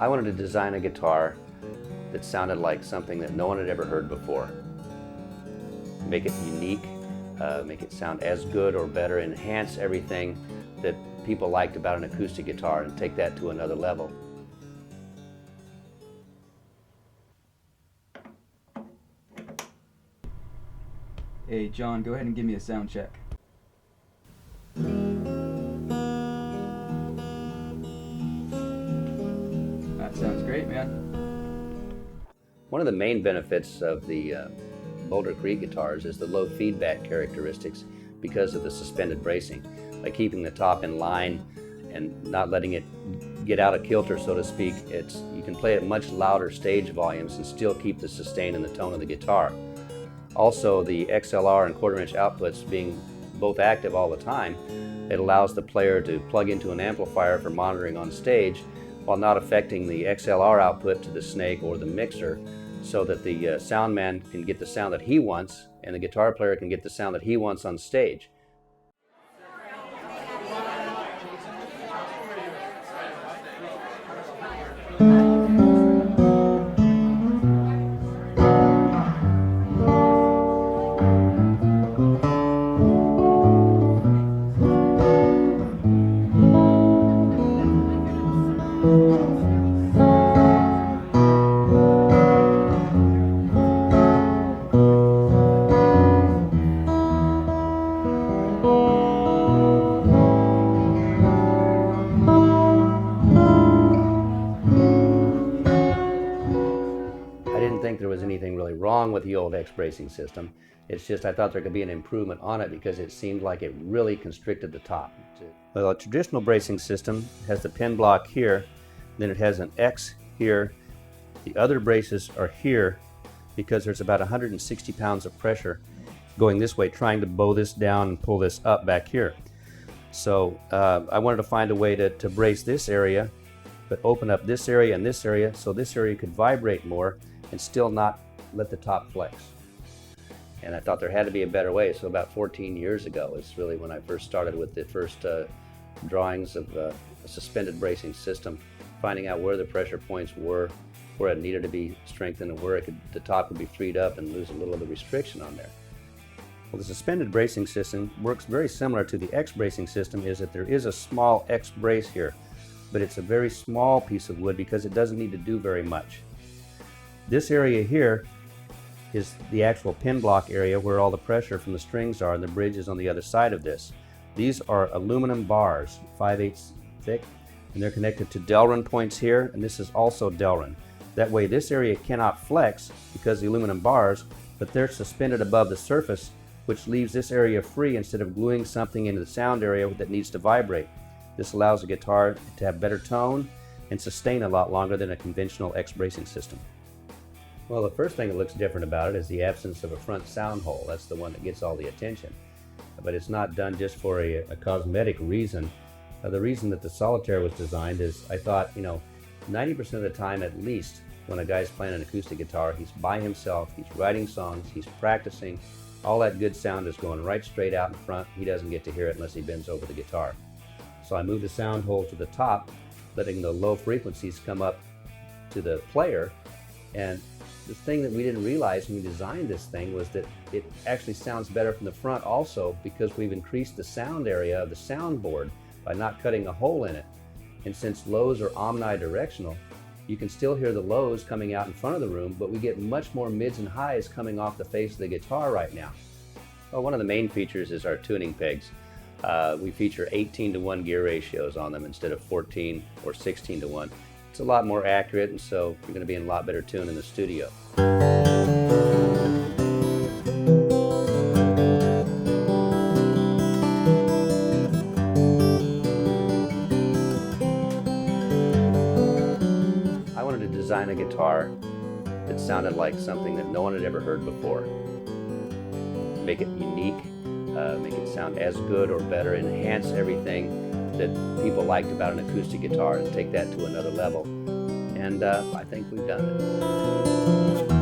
I wanted to design a guitar that sounded like something that no one had ever heard before. Make it unique, make it sound as good or better, enhance everything that people liked about an acoustic guitar and take that to another level. Hey John, go ahead and give me a sound check. That sounds great, man. One of the main benefits of the Boulder guitars is the low feedback characteristics because of the suspended bracing. By keeping the top in line and not letting it get out of kilter, so to speak, you can play at much louder stage volumes and still keep the sustain and the tone of the guitar. Also, the XLR and quarter-inch outputs being both active all the time, it allows the player to plug into an amplifier for monitoring on stage while not affecting the XLR output to the snake or the mixer, so that the sound man can get the sound that he wants and the guitar player can get the sound that he wants on stage. I didn't think there was anything really wrong with the old X bracing system. It's just I thought there could be an improvement on it because it seemed like it really constricted the top. Well, a traditional bracing system has the pin block here, then it has an X here. The other braces are here because there's about 160 pounds of pressure going this way, trying to bow this down and pull this up back here. So I wanted to find a way to brace this area, but open up this area and this area so this area could vibrate more and still not let the top flex. And I thought there had to be a better way. So about 14 years ago is really when I first started with the first drawings of a suspended bracing system, finding out where the pressure points were, where it needed to be strengthened, and where the top could be freed up and lose a little of the restriction on there. Well, the suspended bracing system works very similar to the X bracing system, is that there is a small X brace here, but it's a very small piece of wood because it doesn't need to do very much. This area here is the actual pin block area where all the pressure from the strings are, and the bridge is on the other side of this. These are aluminum bars, 5/8 thick, and they're connected to Delrin points here, and this is also Delrin. That way this area cannot flex because the aluminum bars, but they're suspended above the surface, which leaves this area free instead of gluing something into the sound area that needs to vibrate. This allows the guitar to have better tone and sustain a lot longer than a conventional X bracing system. Well, the first thing that looks different about it is the absence of a front sound hole. That's the one that gets all the attention. But it's not done just for a cosmetic reason. The reason that the Solitaire was designed is I thought, 90% of the time at least, when a guy's playing an acoustic guitar, he's by himself, he's writing songs, he's practicing. All that good sound is going right straight out in front. He doesn't get to hear it unless he bends over the guitar. So I moved the sound hole to the top, letting the low frequencies come up to the player. And the thing that we didn't realize when we designed this thing was that it actually sounds better from the front also, because we've increased the sound area of the soundboard by not cutting a hole in it. And since lows are omnidirectional, you can still hear the lows coming out in front of the room, but we get much more mids and highs coming off the face of the guitar right now. Well, one of the main features is our tuning pegs. We feature 18:1 gear ratios on them instead of 14 or 16:1. It's a lot more accurate, and so you're going to be in a lot better tune in the studio. I wanted to design a guitar that sounded like something that no one had ever heard before. Make it unique, make it sound as good or better, enhance everything that people liked about an acoustic guitar and take that to another level. And I think we've done it.